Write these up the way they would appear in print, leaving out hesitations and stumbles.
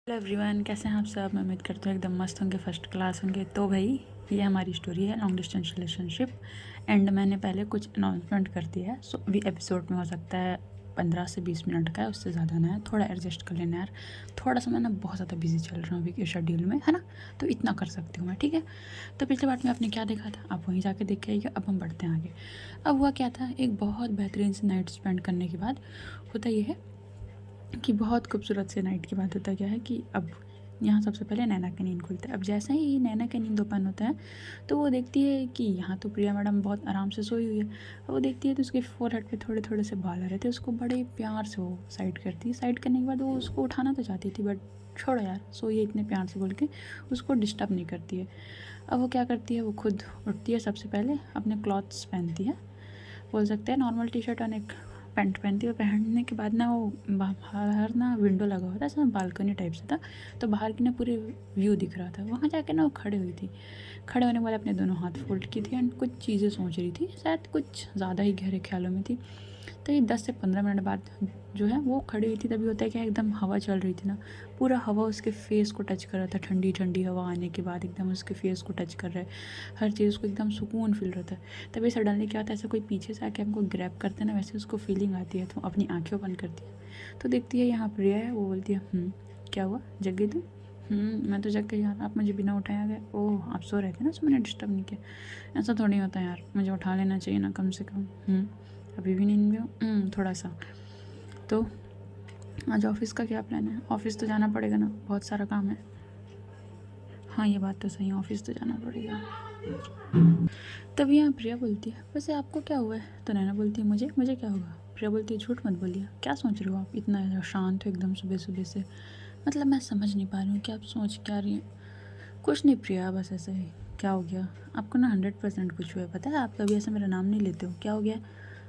Hello everyone, कैसे हैं आप सब। मैं उम्मीद करती हूँ एकदम मस्त होंगे, फर्स्ट क्लास होंगे। तो भाई ये हमारी स्टोरी है लॉन्ग डिस्टेंस रिलेशनशिप। एंड मैंने पहले कुछ अनाउंसमेंट कर दिया है, सो अभी एपिसोड में हो सकता है 15 से 20 मिनट का है, उससे ज़्यादा ना है। थोड़ा एडजस्ट कर लेना यार, थोड़ा सा मैं ना बहुत ज़्यादा बिजी चल रहा हूँ अभी के शेड्यूल में, है ना। तो इतना कर सकती हूँ मैं, ठीक है। तो पिछले बार में आपने क्या देखा था, आप वहीं जाके देख के आइए। अब हम बढ़ते हैं आगे। अब हुआ क्या था, एक बहुत बेहतरीन से नाइट स्पेंड करने के बाद होता ये है कि बहुत खूबसूरत से नाइट के बाद होता क्या है कि अब यहाँ सबसे पहले नैना का नींद खुलता है। अब जैसे ही नैना का नींद ओपन होता है तो वो देखती है कि यहाँ तो प्रिया मैडम बहुत आराम से सोई हुई है। वो देखती है तो उसके फोरहेड पे थोड़े थोड़े से बाल आ रहे थे। उसको बड़े प्यार से वो साइड करती है। साइड करने के बाद वो उसको उठाना तो चाहती थी, बट छोड़ो यार, सोइए इतने प्यार से बोल के उसको डिस्टर्ब नहीं करती है। अब वो क्या करती है, वो खुद उठती है, सबसे पहले अपने क्लॉथ्स पहनती है, बोल सकते हैं नॉर्मल टी शर्ट और एक पैंट पहनती है। पहनने के बाद ना वो बाहर ना विंडो लगा हुआ था, ऐसा बालकनी टाइप से था, तो बाहर की ना पूरी व्यू दिख रहा था। वहाँ जाके ना वो खड़े हुई थी। खड़े होने के बाद अपने दोनों हाथ फोल्ड की थी एंड कुछ चीज़ें सोच रही थी, शायद कुछ ज़्यादा ही गहरे ख्यालों में थी। तो ये 10 से 15 मिनट बाद जो है वो खड़ी हुई थी। तभी होता है कि एकदम हवा चल रही थी ना, पूरा हवा उसके फेस को टच कर रहा था। ठंडी ठंडी हवा आने के बाद एकदम उसके फेस को टच कर रहा है, हर चीज़ को एकदम सुकून फील रहता है। तभी सडनली क्या होता है, ऐसा कोई पीछे से आके हमको ग्रैब करते हैं ना, वैसे उसको फीलिंग आती है। तो अपनी आँखें बंद करती है तो देखती है यहाँ प्रिया है। वो बोलती है क्या हुआ, जग गई तुम? मैं तो जग गई यार, आप मुझे बिना उठाए आ गए। ओह, आप सो रहे थे ना, सो मैंने डिस्टर्ब नहीं किया। ऐसा थोड़ी होता है यार, मुझे उठा लेना चाहिए ना कम से कम। अभी भी नींद में हो? थोड़ा सा। तो आज ऑफिस का क्या प्लान है? ऑफिस तो जाना पड़ेगा ना, बहुत सारा काम है। हाँ ये बात तो सही है, ऑफिस तो जाना पड़ेगा। तभी यहाँ प्रिया बोलती है, वैसे आपको क्या हुआ है? तो नैना बोलती है, मुझे मुझे क्या होगा? प्रिया बोलती है, झूठ मत बोलिए, क्या सोच रहे हो आप? इतना शांत हो एकदम सुबह सुबह से, मतलब मैं समझ नहीं पा रही हूँ कि आप सोच क्या रही हैं। कुछ नहीं प्रिया, बस ऐसे ही। क्या हो गया आपको? ना 100% कुछ हुआ है, पता है। आप कभी ऐसे मेरा नाम नहीं लेते हो, क्या हो गया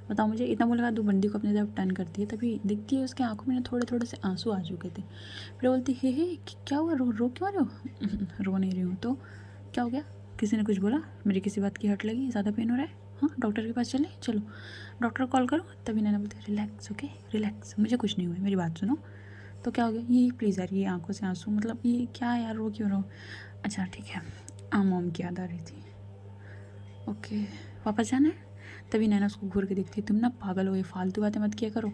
बताओ मुझे। इतना बोलेगा तो बंदी को अपनी तरफ टर्न करती है। तभी दिखती है उसकी आंखों में ना थोड़े थोड़े से आंसू आ चुके थे। फिर बोलती, हे क्या हुआ, रो रो क्यों रहे हो? रो नहीं रही हूँ तो क्या हो गया? किसी ने कुछ बोला? मेरी किसी बात की हट लगी? ज़्यादा पेन हो रहा है? हाँ डॉक्टर के पास चले, चलो डॉक्टर कॉल करो। तभी नैना बोलती है, रिलैक्स, ओके रिलैक्स, मुझे कुछ नहीं हुआ, मेरी बात सुनो। तो क्या हो गया? ये प्लीज़ यार, ये आंखों से आंसू, मतलब ये क्या यार, रो क्यों रहो? अच्छा ठीक है, मॉम की याद आ रही थी। ओके, वापस जाना है? तभी नैना उसको घूर के देखती है, तुम ना पागल हो, ये फालतू बातें मत किया करो।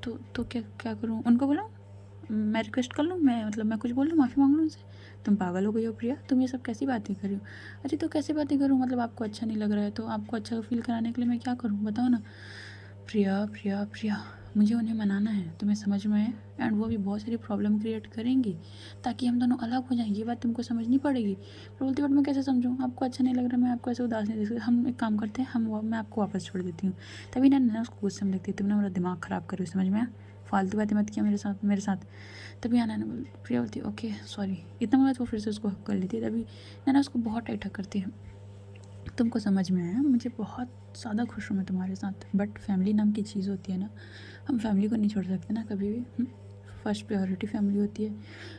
तो क्या क्या करूँ? उनको बुलाऊँ? मैं रिक्वेस्ट कर लूँ? मैं मतलब मैं कुछ बोल लूँ, माफ़ी मांग लूँ उनसे? तुम पागल हो गई हो प्रिया, तुम ये सब कैसी बातें कर रही हो? अरे तो कैसे बातें करूँ, मतलब आपको अच्छा नहीं लग रहा है तो आपको अच्छा फील कराने के लिए मैं क्या करूँ, बताओ ना। प्रिया प्रिया प्रिया, मुझे उन्हें मनाना है, तुम्हें समझ में आए? एंड वो भी बहुत सारी प्रॉब्लम क्रिएट करेंगी ताकि हम दोनों अलग हो जाएं, ये बात तुमको समझनी पड़ेगी। पर बोलती, बट मैं कैसे समझूँ, आपको अच्छा नहीं लग रहा, मैं आपको ऐसे उदास नहीं देख सकती। हम एक काम करते हैं, मैं आपको वापस छोड़ देती हूँ। तभी ना उसको गुस्से में देखती है, तुमने मेरा दिमाग ख़राब करी, समझ में आया? फालतू बातें मत किया मेरे साथ। तभी नैना प्रिया बोलती है, ओके सॉरी। इतना बात वो फिर से उसको हक कर लेती है। तभी नैना उसको बहुत टाइट हक करती है, तुमको समझ में आया, मुझे बहुत ज़्यादा खुश हूँ मैं तुम्हारे साथ, बट फैमिली नाम की चीज़ होती है ना, हम फैमिली को नहीं छोड़ सकते ना कभी भी। फर्स्ट प्रायोरिटी फैमिली होती है।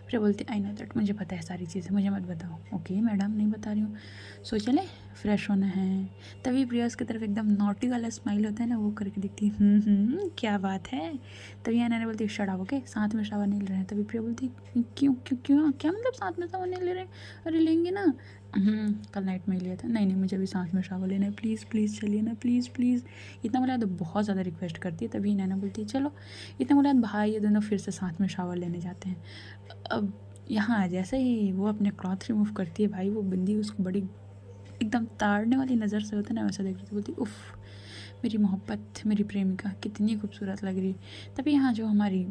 फिर बोलती, आई नो दैट, मुझे पता है सारी चीज़ें, मुझे मत बताओ। ओके मैडम, नहीं बता रही हूँ। सो चले, फ्रेश होना है। तभी प्रिया उसकी तरफ एकदम नॉटी वाला स्माइल होता है ना, वो करके दिखती है, क्या बात है। तभी मैंने बोलती, शराब ओके, साथ में शावर नहीं ले रहे हैं। तभी प्रिया बोलती, क्यों क्यों क्यों, क्या मतलब साथ में शावर नहीं ले रहे? अरे लेंगे ना। कल नाइट में ही लिया था। नहीं नहीं, मुझे भी साथ में शावर लेना है, प्लीज़ प्लीज़ चलिए ना, प्लीज़ प्लीज़। इतना बोला तो बहुत ज़्यादा रिक्वेस्ट करती है। तभी नैना बोलती है, चलो। इतना बोला भाई ये दोनों फिर से साथ में शावर लेने जाते हैं। अब यहाँ जैसे ही वो अपने क्लॉथ रिमूव करती है, भाई वो बिंदी उसको बड़ी एकदम ताड़ने वाली नज़र से होता है ना, वैसा देख रही थी। बोलती, उफ़, मेरी मोहब्बत, मेरी प्रेमिका कितनी खूबसूरत लग रही है। तभी यहाँ जो हमारी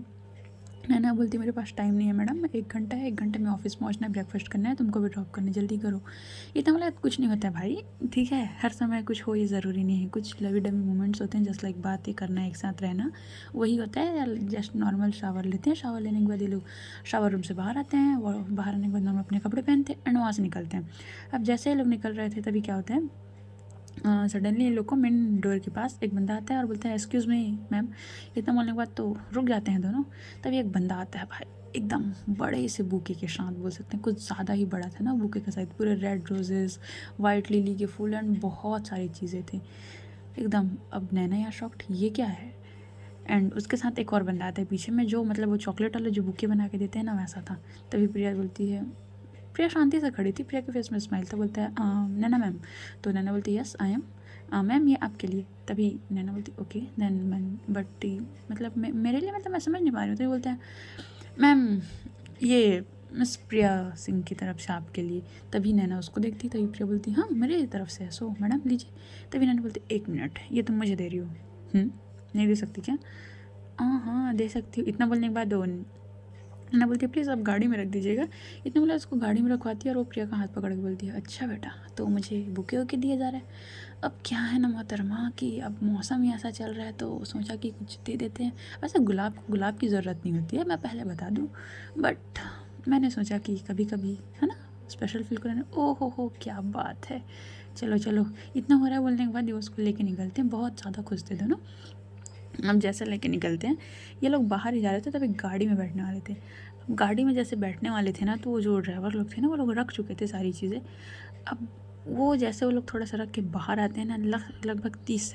नैना बोलती, मेरे पास टाइम नहीं है मैडम, 1 घंटा है, 1 घंटे में ऑफिस पहुंचना है, ब्रेकफास्ट करना है, तुमको भी ड्रॉप करने, जल्दी करो। इतना बोला कुछ नहीं होता है भाई, ठीक है, हर समय कुछ हो ये ज़रूरी नहीं है। कुछ लवी डमी मोमेंट्स होते हैं, जस्ट लाइक बातें करना, एक साथ रहना, वही होता है। जस्ट नॉर्मल शावर लेते हैं, शावर लेने के बाद ये लोग शावर रूम से बाहर आते हैं, और बाहर आने के बाद नॉर्मल अपने कपड़े पहनते हैं एंड वहाँ से निकलते हैं। अब जैसे ये लोग निकल रहे थे तभी क्या होता है, सडनली इन लोग को मेन डोर के पास एक बंदा आता है और बोलता है, एक्सक्यूज़ मी मैम। इतना बोलने के बाद तो रुक जाते हैं दोनों। तभी एक बंदा आता है भाई, एकदम बड़े से बुके के साथ, बोल सकते हैं कुछ ज़्यादा ही बड़ा था ना बुके का साइज, पूरे रेड रोजेस, वाइट लिली के फूल एंड बहुत सारी चीज़ें थी एकदम। अब नैना यहाँ शॉक्ड, ये क्या है? एंड उसके साथ एक और बंदा आता है पीछे में, जो मतलब वो चॉकलेट वाले जो बुके बना के देते हैं ना, वैसा था। तभी प्रिया बोलती है, प्रिया शांति से खड़ी थी, प्रिया के फेस में स्माइल था। बोलता है नैना मैम। तो नैना बोलती है यस आई एम मैम, ये आपके लिए। तभी नैना बोलती ओके देन मैम, बट मतलब मेरे लिए, मतलब मैं समझ नहीं पा रही हूँ। तो बोलता है मैम ये मिस प्रिया सिंह की तरफ से आपके लिए। तभी नैना उसको देखती, तभी प्रिया बोलती हाँ मेरे तरफ से है, सो मैडम लीजिए। तभी नैना बोलती 1 मिनट, ये तुम मुझे दे रही हो? नहीं दे सकती क्या? हाँ दे सकती हूँ। इतना बोलने के बाद नैना बोलती है प्लीज़ आप गाड़ी में रख दीजिएगा। इतना बोला उसको गाड़ी में रखवाती है और वो प्रिया का हाथ पकड़ के बोलती है अच्छा बेटा, तो मुझे बुके वुके दिया जा रहा है। अब क्या है ना मोहतरमा कि अब मौसम ही ऐसा चल रहा है, तो सोचा कि कुछ दे देते हैं। वैसे गुलाब की ज़रूरत नहीं होती है, मैं पहले बता दूँ, बट मैंने सोचा कि कभी कभी है ना स्पेशल फील करने। ओ हो क्या बात है। चलो चलो, इतना हो रहा है बोलने के बाद ये उसको लेके निकलते हैं। बहुत ज़्यादा खुश थे दोनों। अब जैसे लेके निकलते हैं, ये लोग बाहर ही जा रहे थे, तभी गाड़ी में बैठने वाले थे। अब गाड़ी में जैसे बैठने वाले थे ना, तो वो जो ड्राइवर लोग थे ना, वो लोग रख चुके थे सारी चीज़ें। अब वो जैसे वो लोग थोड़ा सा रख के बाहर आते हैं ना, लगभग 30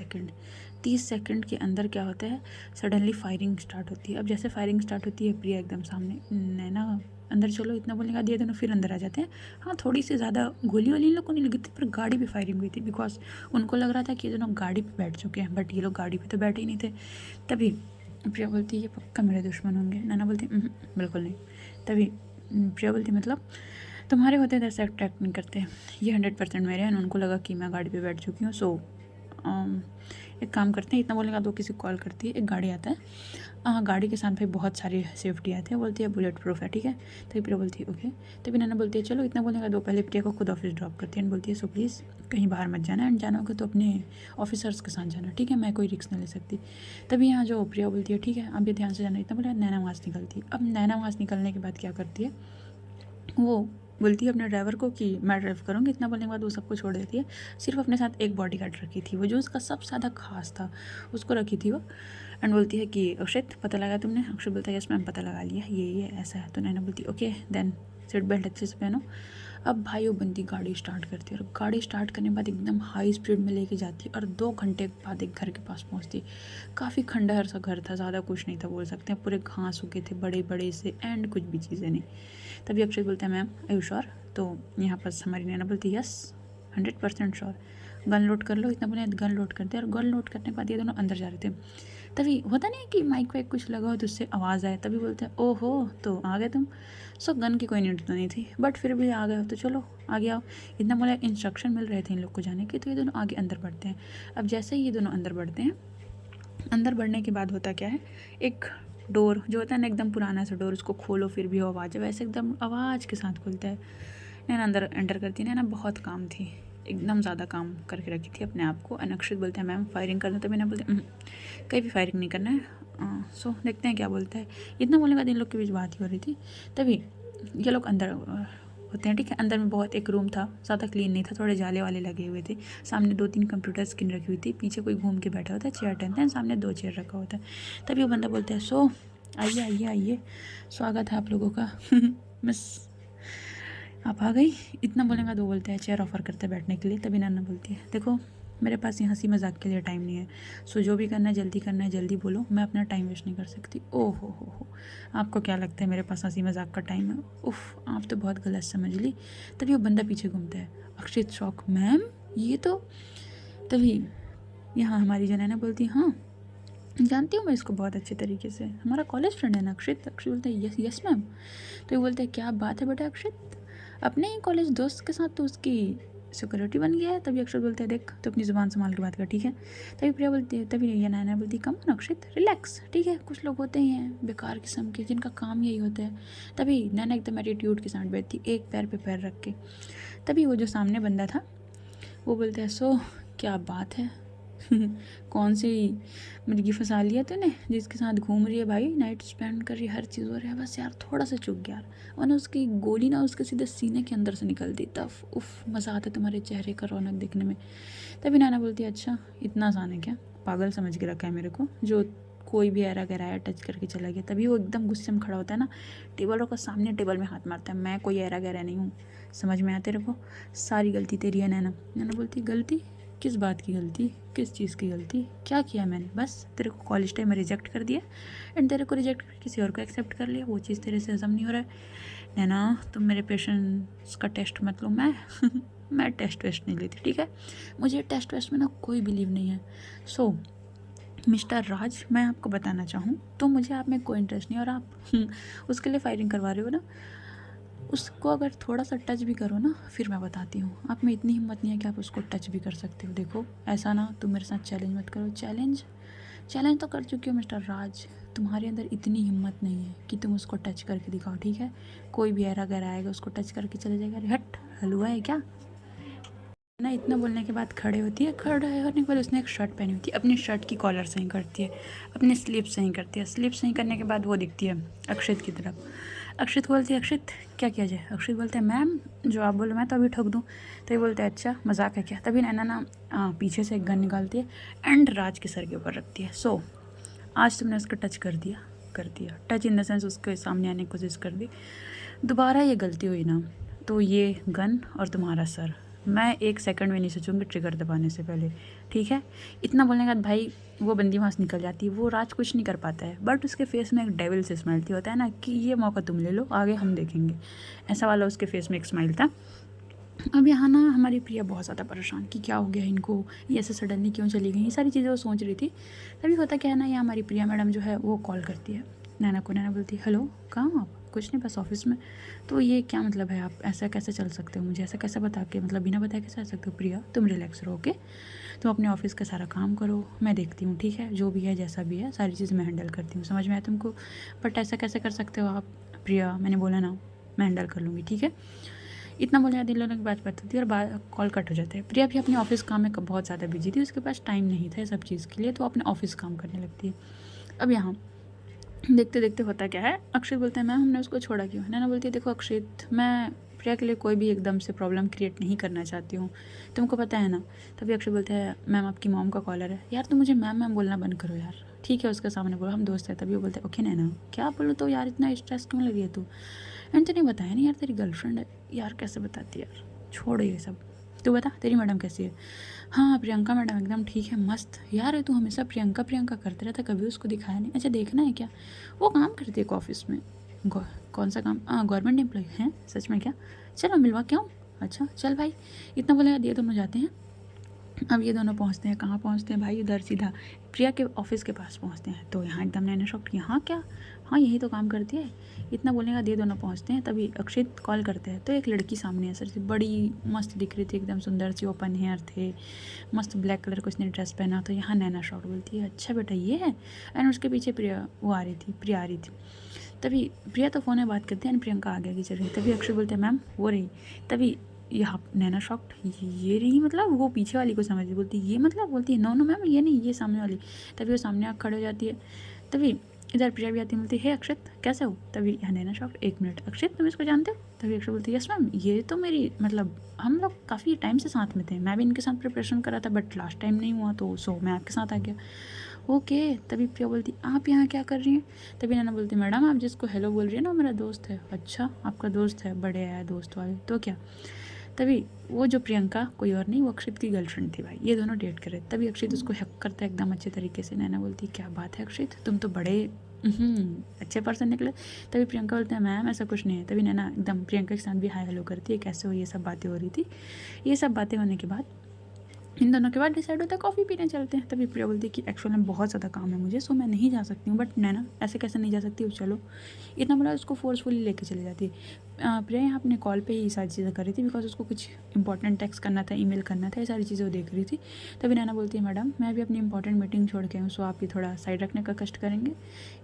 सेकंड के अंदर क्या होता है, सडनली फायरिंग स्टार्ट होती है। अब जैसे फायरिंग स्टार्ट होती है, प्रिया एकदम सामने, नैना अंदर चलो, इतना बोलने का दिया दोनों फिर अंदर आ जाते हैं। हाँ थोड़ी सी ज़्यादा गोली वाली इन लोग को नहीं लगी थी, पर गाड़ी पे फायरिंग हुई थी, बिकॉज उनको लग रहा था कि ये दोनों गाड़ी पे बैठ चुके हैं, बट ये लोग गाड़ी पे तो बैठे ही नहीं थे। तभी प्रिया बोलती है ये पक्का मेरे दुश्मन होंगे। नैना बोलती बिल्कुल नहीं। तभी प्रिया बोलती मतलब तुम्हारे होते हैं ऐसे अट्रैक्ट नहीं करते, ये 100% मेरे हैं। उनको लगा कि मैं गाड़ी पे बैठ चुकी हूँ, सो एक काम करते हैं। इतना बोलने का दो किसी को कॉल करती है, एक गाड़ी आता है। गाड़ी के साथ भाई बहुत सारी सेफ्टी आती है। बोलती है बुलेट प्रूफ है, ठीक है। तभी प्रिया बोलती है ओके। तभी नैना बोलती है चलो। इतना बोलने का दो पहले प्रिया को खुद ऑफिस ड्रॉप करती है एंड बोलती है सो प्लीज़ कहीं बाहर मत जाना, एंड जाना होगा तो अपने ऑफिसर्स के साथ जाना, ठीक है, मैं कोई रिस्क नहीं ले सकती। तभी यहाँ जो प्रिया बोलती है ठीक है अब ये ध्यान से जाना। इतना बोला, नैना वहाँ से निकलती है। अब नैना वहाँ से निकलने के बाद क्या करती है, वो बोलती है अपने ड्राइवर को कि मैं ड्राइव करूँगी। इतना बोलने के बाद वो सबको छोड़ देती है। सिर्फ अपने साथ एक बॉडीगार्ड रखी थी, वो जो उसका सबसे ज़्यादा खास था, उसको रखी थी वो। एंड बोलती है कि अक्षित पता लगा तुमने? अक्षित बोलता है यस मैम पता लगा लिया, ये ऐसा है। तो नैना बोलती ओके देन सीट बेल्ट अच्छे से पहनो। अब भाई वो बंदी गाड़ी स्टार्ट करती है, और गाड़ी स्टार्ट करने के बाद एकदम हाई स्पीड में लेके जाती है, और 2 घंटे बाद एक घर के पास पहुंचती। काफ़ी खंडहर सा घर था, ज़्यादा कुछ नहीं था बोल सकते हैं, पूरे घास उगे थे बड़े बड़े से, एंड कुछ भी चीज़ें नहीं। तभी अक्षय बोलते हैं मैम आई यू श्योर? तो यहाँ पर हमारी नैना बोलती है यस 100% श्योर, गन लोड कर लो। इतना बोले गन लोड करते हैं, और गन लोड करने के बाद ये दोनों अंदर जा रहे थे। तभी होता नहीं कि माइक वाइक कुछ लगा हो तो उससे आवाज़ आए। तभी बोलते हैं ओहो तो आ गए तुम। सो गन की कोई नीड तो नहीं थी, बट फिर भी आ गए हो तो चलो आगे आओ। इतना बोला इंस्ट्रक्शन मिल रहे थे इन लोग को जाने के, तो ये दोनों आगे अंदर बढ़ते हैं। अब जैसे ही ये दोनों अंदर बढ़ते हैं, अंदर बढ़ने के बाद होता क्या है, एक डोर जो होता है ना एकदम पुराना सा डोर, उसको खोलो फिर भी हो आवाज़ है, वैसे एकदम आवाज़ के साथ खुलता है। नैना अंदर एंटर करती है। नैना बहुत काम थी, एकदम ज़्यादा काम करके रखी थी अपने आप को। अनक्षित बोलते हैं मैम फायरिंग करना, तभी मैंने बोलते कहीं भी फायरिंग नहीं करना है। सो देखते हैं क्या बोलता है। इतना बोलने के बाद इन लोग के बीच बात ही हो रही थी। तभी ये लोग अंदर होते हैं, ठीक है। अंदर में बहुत एक रूम था, ज़्यादा क्लीन नहीं था, थोड़े जाले वाले लगे हुए थे। सामने 2-3 कंप्यूटर स्क्रीन रखी हुई थी, पीछे कोई घूम के बैठा होता है, चेयर टेंथ है, सामने 2 चेयर रखा होता है। तभी वो बंदा बोलता है सो आइए आइए आइए, स्वागत है आप लोगों का मिस आप आ गई। इतना बोलेगा दो बोलते हैं चेयर ऑफर करते हैं बैठने के लिए। तभी नन्ना बोलती है देखो मेरे पास ये हंसी मजाक के लिए टाइम नहीं है, सो जो भी करना है जल्दी बोलो, मैं अपना टाइम वेस्ट नहीं कर सकती। ओह हो, आपको क्या लगता है मेरे पास हंसी मजाक का टाइम है? उफ आप तो बहुत गलत समझ ली। तभी वो बंदा पीछे घूमता है। अक्षित शौक मैम ये तो। तभी यहाँ हमारी जनाना बोलती है हाँ जानती हूँ मैं इसको बहुत अच्छे तरीके से, हमारा कॉलेज फ्रेंड है ना अक्षित। अक्षित बोलता है यस यस मैम। तो ये बोलते हैं क्या बात है बेटा अक्षित, अपने ही कॉलेज दोस्त के साथ तो उसकी सिक्योरिटी बन गया है। तभी अक्षर बोलते हैं देख तो अपनी ज़ुबान संभाल के बात कर, ठीक है। तभी प्रिया बोलती है, तभी ये नैना बोलती है कम ऑन अक्षित रिलैक्स, ठीक है। कुछ लोग होते ही हैं बेकार किस्म के जिनका काम यही होता है। तभी नैना एकदम एटीट्यूड के साथ बैठती, एक पैर पे पैर रख के। तभी वो जो सामने बंदा था वो बोलता है सो क्या बात है कौन सी मुर्गी फंसा लिया तूने जिसके साथ घूम रही है भाई, नाइट स्पेंड कर रही है, हर चीज़ हो रहा है, बस यार थोड़ा सा चुक गया यार, वरना उसकी गोली ना उसके सीधे सीने के अंदर से निकलती तब उफ मज़ा आता तुम्हारे चेहरे का रौनक देखने में। तभी नैना बोलती है अच्छा इतना आसान है क्या, पागल समझ के रखा है मेरे को जो कोई भी ऐरा गहराया टच करके चला गया। तभी वो एकदम गुस्से में खड़ा होता है ना, टेबलों का सामने टेबल में हाथ मारता है, मैं कोई ऐरा गहरा नहीं हूँ, समझ में आया तेरे को, सारी गलती तेरी है नैना। नैना बोलती गलती किस बात की गलती, किस चीज़ की गलती, क्या किया मैंने? बस तेरे को कॉलेज टाइम में रिजेक्ट कर दिया एंड तेरे को रिजेक्ट कर किसी और को एक्सेप्ट कर लिया, वो चीज़ तेरे से हजम नहीं हो रहा है। नैना तुम मेरे पेशेंस का टेस्ट मत लो। मैं मैं टेस्ट वेस्ट नहीं लेती, ठीक है? मुझे टेस्ट वेस्ट में ना कोई बिलीव नहीं है। सो मिस्टर राज, मैं आपको बताना चाहूँ तो मुझे आप में कोई इंटरेस्ट नहीं, और आप उसके लिए फायरिंग करवा रहे हो ना, उसको अगर थोड़ा सा टच भी करो ना, फिर मैं बताती हूँ। आप में इतनी हिम्मत नहीं है कि आप उसको टच भी कर सकते हो। देखो ऐसा ना तुम मेरे साथ चैलेंज मत करो। चैलेंज तो कर चुकी हो मिस्टर राज, तुम्हारे अंदर इतनी हिम्मत नहीं है कि तुम उसको टच करके दिखाओ, ठीक है? कोई भी ऐरा गैर आएगा उसको टच करके चले जाएगा, अरे हट हलवा है क्या ना। इतना बोलने के बाद खड़े होती है, खड़े होने के बाद उसने एक शर्ट पहनी होती है, अपनी शर्ट की कॉलर सही करती है, अपनी स्लीव सही करती है। स्लीव सही करने के बाद वो दिखती है अक्षित की तरफ। अक्षित को बोलती है, अक्षित क्या किया जाए? अक्षित बोलते हैं, मैम जो आप बोलो मैं तो अभी ठोक दूँ। तो ये बोलते हैं, अच्छा मजाक है क्या? तभी नैना ना पीछे से एक गन निकालती है एंड राज के सर के ऊपर रखती है। सो आज तुमने उसको टच कर दिया टच इन द सेंस उसके सामने आने की कोशिश कर दी, दोबारा ये गलती हुई ना तो ये गन और तुम्हारा सर, मैं 1 सेकंड में नहीं सोचूंगी ट्रिगर दबाने से पहले, ठीक है? इतना बोलने के बाद भाई वो बंदी वहाँ से निकल जाती है। वो राज कुछ नहीं कर पाता है, बट उसके फेस में एक डेविल से स्माइल थी, होता है ना कि ये मौका तुम ले लो, आगे हम देखेंगे, ऐसा वाला उसके फेस में एक स्माइल था। अब यहाँ ना हमारी प्रिया बहुत ज़्यादा परेशान कि क्या हो गया इनको, ये ऐसे सडनली क्यों चली गई, ये सारी चीज़ें वो सोच रही थी। तभी होता क्या है ना, ये हमारी प्रिया मैडम जो है वो कॉल करती है नैना को। नैना बोलती है, हेलो कहाँ हो आप? कुछ नहीं, बस ऑफिस में। तो ये क्या मतलब है, आप ऐसा कैसे चल सकते हो, मुझे ऐसा कैसे बता के, मतलब बिना बताए कैसे आ सकते हो? प्रिया तुम रिलैक्स रहो, ओके? तुम अपने ऑफिस का सारा काम करो, मैं देखती हूँ, ठीक है? जो भी है जैसा भी है सारी चीज़ मैं हैंडल करती हूँ, समझ में आया तुमको? बट ऐसा कैसे कर सकते हो आप? प्रिया मैंने बोला ना मैं हैंडल कर लूँगी, ठीक है? इतना बोलने दिन लोगों की बात होती है और बात कॉल कट हो जाता है। प्रिया भी अपने ऑफिस काम में बहुत ज़्यादा बिजी थी, उसके पास टाइम नहीं था सब चीज़ के लिए, तो अपने ऑफिस काम करने लगती है। अब यहाँ देखते देखते होता क्या है, अक्षित बोलते हैं, मैम हमने उसको छोड़ा क्यों? नैना बोलती है, देखो अक्षित, मैं प्रिया के लिए कोई भी एकदम से प्रॉब्लम क्रिएट नहीं करना चाहती हूँ, तुमको पता है ना। तभी अक्षय बोलते हैं, मैम आपकी मॉम का कॉलर है। यार तुम मुझे मैम मैम बोलना बंद करो यार, ठीक है? उसके सामने बोलो हम दोस्त हैं। तभी वो बोलते हैं, ओके नैना क्या बोलो तो यार, इतना स्ट्रेस क्यों ले रही है तू? एंड तूने बताया नहीं यार तेरी गर्लफ्रेंड है। यार कैसे बताती यार, छोड़ ये सब, तू बता तेरी मैडम कैसी है? हाँ प्रियंका मैडम एकदम ठीक है, मस्त। यार तू हमेशा प्रियंका प्रियंका करते रहता, कभी उसको दिखाया नहीं। अच्छा देखना है क्या? वो काम करती है ऑफिस में। कौन सा काम? गवर्नमेंट एम्प्लॉय हैं? सच में क्या? चलो मिलवा क्या हूँ। अच्छा चल भाई। इतना बोलेगा, ये दोनों जाते हैं। अब ये दोनों पहुंचते हैं, कहाँ पहुंचते हैं भाई? उधर सीधा प्रिया के ऑफिस के पास पहुंचते हैं। तो यहाँ एकदम नैना शॉक्ट, यहाँ क्या? हाँ यही तो काम करती है। इतना बोलने का ये दोनों पहुंचते हैं। तभी अक्षित कॉल करते हैं तो एक लड़की सामने है, सर से बड़ी मस्त दिख रही थी, एकदम सुंदर सी, ओपन हेयर थे, मस्त ब्लैक कलर का उसने ड्रेस पहना। तो यहाँ नैना शॉक्ट बोलती है, अच्छा बेटा ये है? एंड उसके पीछे प्रिया वो आ रही थी, प्रिया आ रही थी। तभी प्रिया तो फ़ोन में बात करती है एंड प्रियंका आगे आगे चल रही। तभी अक्षय बोलते हैं, मैम वो रही। तभी यहाँ नैना शॉक्ट, ये रही मतलब? वो पीछे वाली को समझ बोलती ये मतलब, बोलती है नो नो मैम ये नहीं, ये सामने वाली। तभी वो सामने आकर खड़े हो जाती है। तभी इधर प्रिया भी आती है, बोलती है, हे अक्षत कैसे हो? तभी यहाँ नैना शॉक्ट, 1 मिनट अक्षत तुम इसको जानते हो? तभी अक्षय बोलती है, यस मैम ये तो मेरी, मतलब हम लोग काफ़ी टाइम से साथ में थे, मैं भी इनके साथ प्रिपरेशन करा था बट लास्ट टाइम नहीं हुआ तो सो मैं आपके साथ आ गया। ओके। तभी प्रिया बोलती, आप यहाँ क्या कर रही हैं? तभी नैना बोलती, मैडम आप जिसको हेलो बोल रही है ना मेरा दोस्त है। अच्छा आपका दोस्त है, बड़े आया दोस्त वाले, तो क्या? तभी वो जो प्रियंका कोई और नहीं, वो अक्षित की गर्लफ्रेंड थी भाई, ये दोनों डेट कर रहे। तभी अक्षित उसको हक करता है एकदम अच्छे तरीके से। नैना बोलती, क्या बात है अक्षित, तुम तो बड़े अच्छे पर्सन निकले। तभी प्रियंका बोलते हैं, मैम ऐसा कुछ नहीं है। तभी नैना एकदम प्रियंका के साथ भी हाय हेलो करती है, कैसे हो, ये सब बातें हो रही थी। ये सब बातें होने के बाद इन दोनों के बाद डिसाइड होता है कॉफ़ी पीने चलते हैं। तभी प्रिया बोलती है कि एक्चुअली में बहुत ज़्यादा काम है मुझे, सो मैं नहीं जा सकती हूँ। बट नैना ऐसे कैसे नहीं जा सकती हो, चलो। इतना बड़ा उसको फोर्सफुली लेके चली जाती है। प्रिया यहाँ अपने कॉल पे ही सारी चीज़ें कर रही थी, बिकॉज उसको कुछ इंपॉर्टेंट टेक्स्ट करना था, ईमेल करना था, ये सारी चीज़ें वो देख रही थी। तभी नैना बोलती है, मैडम मैं भी अपनी इंपॉर्टेंट मीटिंग छोड़ के हूँ, सो आप ये थोड़ा साइड रखने का कष्ट करेंगे।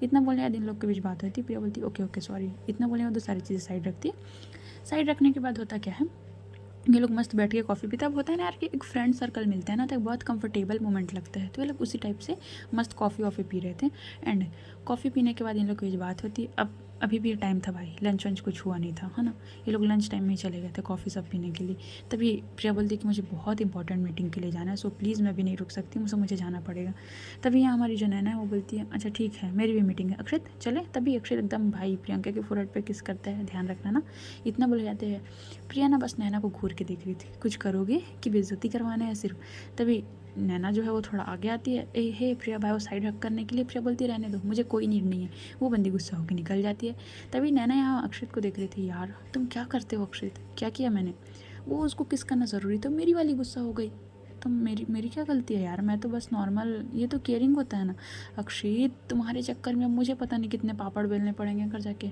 इतना बोलने बाद इन लोग के बीच बात होती है। प्रिया बोलती है, ओके ओके सॉरी। इतना बोलने बाद सारी चीज़ें साइड रखती है। साइड रखने के बाद होता क्या है, ये लोग मस्त बैठ के कॉफ़ी पीता। अब होता है ना यार कि एक फ्रेंड सर्कल मिलता है ना, तो एक बहुत कंफर्टेबल मोमेंट लगता है। तो ये लोग उसी टाइप से मस्त कॉफ़ी वॉफ़ी पी रहे थे। एंड कॉफ़ी पीने के बाद इन लोग की बात होती है। अब अभी भी टाइम था भाई, लंच वंच कुछ हुआ नहीं था, है ना। ये लोग लंच टाइम में ही चले गए थे कॉफ़ी सब पीने के लिए। तभी प्रिया बोलती कि मुझे बहुत इंपॉर्टेंट मीटिंग के लिए जाना है, सो प्लीज़ मैं भी नहीं रुक सकती, मुझे जाना पड़ेगा। तभी यहाँ हमारी जो नैना है वो बोलती है अच्छा ठीक है, मेरी भी मीटिंग है, अक्षित चले। तभी अक्षित एकदम भाई प्रियंका के फोरहेड पे किस करता है, ध्यान रखना ना, इतना बोले जाते हैं। प्रिया ना बस नैना को घूर के देख रही थी, कुछ करोगे कि बेइज्जती करवाना है सिर्फ। तभी नैना जो है वो थोड़ा आगे आती है, ए हे प्रिया भाई वो साइड हक करने के लिए। प्रिया बोलती रहने दो, मुझे कोई नीड नहीं है। वो बंदी गुस्सा होकर निकल जाती है। तभी नैना यहाँ अक्षित को देख रही थी, यार तुम क्या करते हो अक्षित, क्या किया मैंने। वो उसको किस करना ज़रूरी, तो मेरी वाली गुस्सा हो गई। तो मेरी क्या गलती है यार, मैं तो बस नॉर्मल, ये तो केयरिंग होता है ना। अक्षित तुम्हारे चक्कर में मुझे पता नहीं कितने पापड़ बेलने पड़ेंगे कर जाके।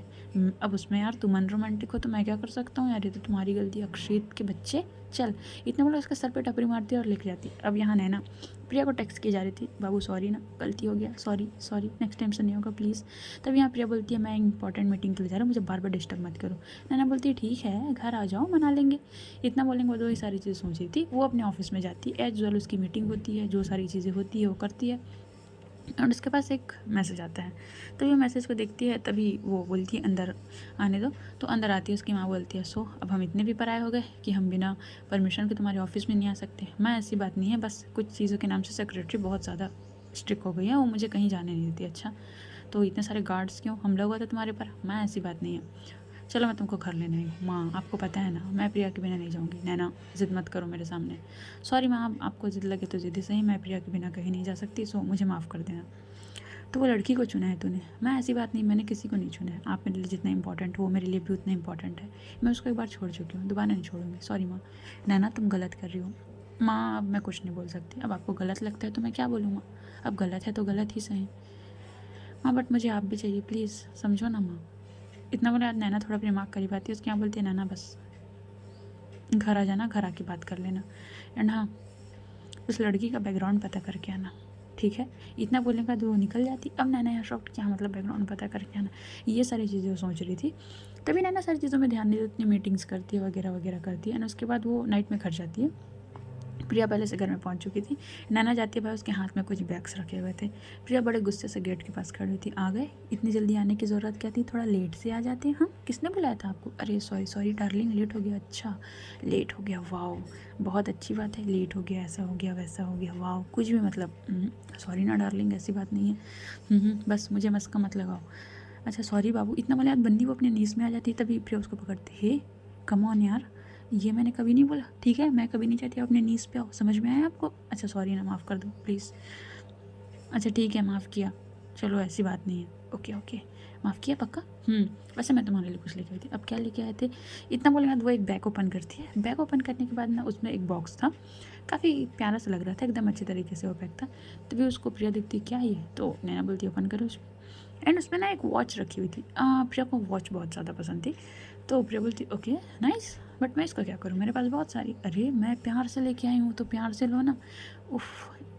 अब उसमें यार तुम अनरोमांटिक हो तो मैं क्या कर सकता हूँ यार, ये तो तुम्हारी गलती है अक्षित के बच्चे। चल, इतना बोला उसके सर पे टपरी मारती है और लिख जाती। अब यहाँ नैना प्रिया को टेक्स्ट की जा रही थी, बाबू सॉरी ना, गलती हो गया, सॉरी सॉरी, नेक्स्ट टाइम से नहीं होगा प्लीज़। तब यहाँ प्रिया बोलती है मैं इंपॉर्टेंट मीटिंग के लिए जा रहा हूँ, मुझे बार बार डिस्टर्ब मत करो। नैना बोलती है ठीक है घर आ जाओ मना लेंगे। इतना बोलेंगे, वो दो ही सारी चीज़ें सोच रही थी। वो अपने ऑफिस में जाती है, एज यूजुअल उसकी मीटिंग होती है, जो सारी चीज़ें होती है वो करती है, और उसके पास एक मैसेज आता है। तो ये मैसेज को देखती है, तभी वो बोलती है अंदर आने दो। तो अंदर आती है, उसकी माँ बोलती है सो अब हम इतने भी पराए हो गए कि हम बिना परमिशन के तुम्हारे ऑफिस में नहीं आ सकते। मैं ऐसी बात नहीं है, बस कुछ चीज़ों के नाम से सेक्रेटरी बहुत ज़्यादा स्ट्रिक्ट हो गई है, वो मुझे कहीं जाने नहीं देती। अच्छा तो इतने सारे गार्ड्स क्यों, हमला हुआ था तुम्हारे पर। मैं ऐसी बात नहीं है, चलो मैं तुमको घर लेने आई हूँ। माँ आपको पता है ना मैं प्रिया के बिना नहीं जाऊँगी। नैना ज़िद मत करो मेरे सामने। सॉरी माँ, आपको ज़िद लगे तो ज़िद ही सही, मैं प्रिया के बिना कहीं नहीं जा सकती, सो मुझे माफ़ कर देना। तो वो लड़की को चुना है तूने। मैं ऐसी बात नहीं, मैंने किसी को नहीं चुना है। आप मेरे लिए जितना इंपॉर्टेंट हो मेरे लिए भी उतना इंपॉर्टेंट है। मैं उसको एक बार छोड़ चुकी हूँ, दोबारा नहीं छोड़ूंगी। सॉरी माँ। नैना तुम गलत कर रही हो। माँ अब मैं कुछ नहीं बोल सकती, अब आपको गलत लगता है तो मैं क्या बोलूँगा, अब गलत है तो गलत ही सही। माँ बट मुझे आप भी चाहिए, प्लीज़ समझो ना माँ। इतना बोले आज नैना थोड़ा अपनी दिमाग करीब आती है, उसकी यहाँ बोलती है नैना बस घर आ जाना, घर आके बात कर लेना। एंड हाँ, उस लड़की का बैकग्राउंड पता करके आना, ठीक है। इतना बोलने के बाद वो निकल जाती। अब नैना यहाँ शॉक्ट, क्या मतलब बैकग्राउंड पता करके आना, ये सारी चीज़ें वो सोच रही थी। तभी नैना सारी चीज़ों में ध्यान नहीं देती, इतनी मीटिंग्स करती है वगैरह वगैरह करती है। एंड उसके बाद वो नाइट में घर जाती है। प्रिया पहले से घर में पहुंच चुकी थी। नैना जाती है, भाई उसके हाथ में कुछ बैग्स रखे हुए थे। प्रिया बड़े गुस्से से गेट के पास खड़ी हुई थी। आ गए, इतनी जल्दी आने की ज़रूरत क्या थी, थोड़ा लेट से आ जाते। हाँ किसने बुलाया था आपको, अरे सॉरी सॉरी डार्लिंग लेट हो गया। अच्छा लेट हो गया, वाओ बहुत अच्छी बात है, लेट हो गया, ऐसा हो गया वैसा हो गया, वाओ कुछ भी मतलब। सॉरी ना डार्लिंग ऐसी बात नहीं है। बस मुझे मस्का मत लगाओ। अच्छा सॉरी बाबू। इतना बोले बंदी वो अपने नीस में आ जाती, तभी प्रिया उसको पकड़ती, हे कम ऑन यार, ये मैंने कभी नहीं बोला, ठीक है मैं कभी नहीं चाहती आप अपने नीस पे आओ, समझ में आया आपको। अच्छा सॉरी ना, माफ़ कर दो प्लीज़। अच्छा ठीक है माफ़ किया, चलो ऐसी बात नहीं है, ओके ओके माफ़ किया पक्का। वैसे मैं तुम्हारे लिए कुछ लेके आई थी। अब क्या लेके आए थे, इतना बोले बाद वो एक बैग ओपन करती है। बैग ओपन करने के बाद ना उसमें एक बॉक्स था, काफ़ी प्यारा सा लग रहा था, एकदम अच्छे तरीके से वो पैक था। तभी उसको प्रिया देखती क्या ये, तो नैना बोलती ओपन करो उसमें। एंड उसमें ना एक वॉच रखी हुई थी। प्रिया को वॉच बहुत ज़्यादा पसंद थी, तो प्रिया बोलती ओके नाइस, बट मैं इसका क्या करूँ, मेरे पास बहुत सारी। अरे मैं प्यार से लेके आई हूँ तो प्यार से लो ना। उफ़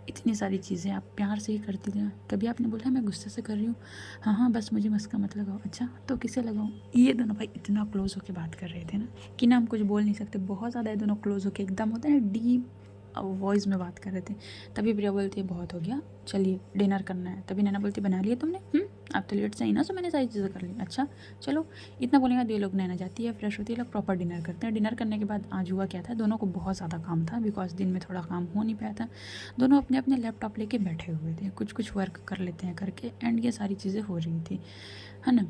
इतनी सारी चीज़ें आप प्यार से ही करती हैं, कभी आपने बोला मैं गुस्से से कर रही हूँ। हाँ हाँ बस मुझे मस्का मत लगाओ। अच्छा तो किसे लगाऊँ। ये दोनों भाई इतना क्लोज होकर बात कर रहे थे ना कि ना हम कुछ बोल नहीं सकते, बहुत ज़्यादा ये दोनों क्लोज होकर एकदम होता है ना डीप वॉइस में बात कर रहे थे। तभी प्रिया बोलती है बहुत हो गया, चलिए डिनर करना है। तभी नैना बोलती बना लिया तुमने, आप तो लेट से ही ना, सो मैंने सारी चीज़ें कर ली। अच्छा चलो, इतना बोलेंगे ये लोग, नैना जाती है फ्रेश होती है, लोग प्रॉपर डिनर करते हैं। डिनर करने के बाद आज हुआ क्या था, दोनों को बहुत ज़्यादा काम था, बिकॉज दिन में थोड़ा काम हो नहीं पाया था। दोनों अपने अपने लैपटॉप लेके बैठे हुए थे, कुछ कुछ वर्क कर लेते हैं करके, एंड ये सारी चीज़ें हो रही थी, है ना।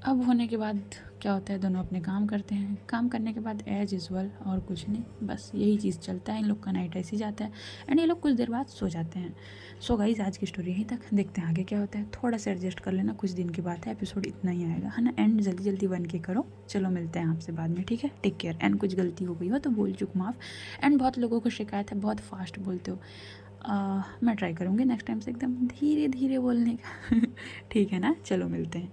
अब होने के बाद क्या होता है, दोनों अपने काम करते हैं। काम करने के बाद एज यूजुअल और कुछ नहीं, बस यही चीज़ चलता है इन लोग का, नाइट ऐसे ही जाता है। एंड ये लोग कुछ देर बाद सो जाते हैं। सो गाइस आज की स्टोरी यहीं तक, देखते हैं आगे क्या होता है। थोड़ा सा एडजस्ट कर लेना, कुछ दिन की बात है, एपिसोड इतना ही आएगा, है ना। एंड जल्दी जल्दी बन के करो। चलो मिलते हैं आपसे बाद में, ठीक है, टेक केयर। एंड कुछ गलती हो गई हो तो भूल चूक माफ़। एंड बहुत लोगों को शिकायत है बहुत फास्ट बोलते हो, मैं ट्राई करूँगी नेक्स्ट टाइम से एकदम धीरे धीरे बोलने का। ठीक है ना, चलो मिलते हैं।